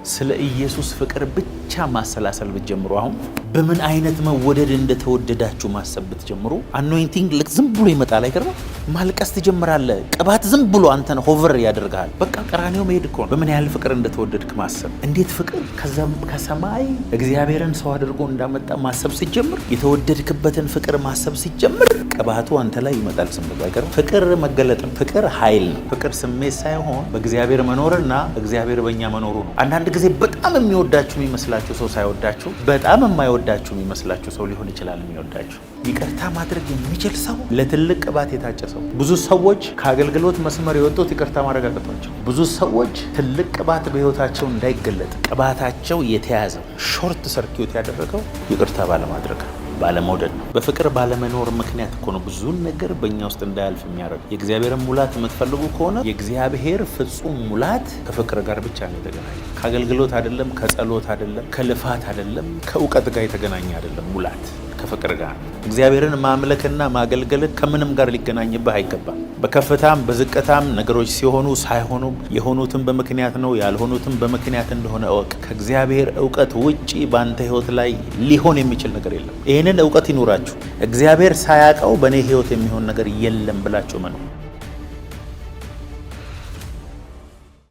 ስለ ኢየሱስ ፍቅር ብቻ ማሰላሰል ብትጀምሩ አሁን በምን አይነት መወደድ እንደተወደዳችሁ ማሰብ ብትጀምሩ አኖይንቲንግ ልክ ዝም ብሎ ይመጣል። አይገርም? ማልቀስ ትጀምራለህ። ቅባት ዝም ብሎ አንተን ሆቨር ያደርጋል። በቃ ቀራኔው መሄድ እኮ ነው። በምን ያህል ፍቅር እንደተወደድክ ማሰብ። እንዴት ፍቅር ከሰማይ እግዚአብሔርን ሰው አድርጎ እንዳመጣ ማሰብ ሲጀምር፣ የተወደድክበትን ፍቅር ማሰብ ሲጀምር ቅባቱ አንተ ላይ ይመጣል። ዝም ብሎ አይገርም? ፍቅር መገለጥ፣ ፍቅር ኃይል ነው። ፍቅር ስሜት ሳይሆን በእግዚአብሔር መኖርና እግዚአብሔር በእኛ መኖሩ ነው። አንዳንድ ጊዜ በጣም የሚወዳችሁ የሚመስላችሁ ሰው ሳይወዳችሁ በጣም የማይወዳችሁ የሚመስላችሁ ሰው ሊሆን ይችላል የሚወዳችሁ። ይቅርታ ማድረግ የሚችል ሰው ለትልቅ ቅባት የታጨ ሰው። ብዙ ሰዎች ከአገልግሎት መስመር የወጡት ይቅርታ ማድረግ አቅቷቸው። ብዙ ሰዎች ትልቅ ቅባት በሕይወታቸው እንዳይገለጥ ቅባታቸው የተያዘው ሾርት ሰርኪዩት ያደረገው ይቅርታ ባለማድረግ ባለመውደድ ነው። በፍቅር ባለመኖር ምክንያት እኮ ነው ብዙ ነገር በእኛ ውስጥ እንዳያልፍ የሚያደርግ። የእግዚአብሔርን ሙላት የምትፈልጉ ከሆነ የእግዚአብሔር ፍጹም ሙላት ከፍቅር ጋር ብቻ ነው የተገናኘ። ከአገልግሎት አይደለም፣ ከጸሎት አይደለም፣ ከልፋት አይደለም፣ ከእውቀት ጋር የተገናኘ አይደለም። ሙላት ከፍቅር ጋር። እግዚአብሔርን ማምለክና ማገልገል ከምንም ጋር ሊገናኝብህ አይገባም። በከፍታም በዝቅታም ነገሮች ሲሆኑ ሳይሆኑም የሆኑትም በምክንያት ነው፣ ያልሆኑትም በምክንያት እንደሆነ እወቅ። ከእግዚአብሔር እውቀት ውጪ በአንተ ህይወት ላይ ሊሆን የሚችል ነገር የለም። ይህንን እውቀት ይኑራችሁ። እግዚአብሔር ሳያውቀው በእኔ ህይወት የሚሆን ነገር የለም ብላችሁ መኑ።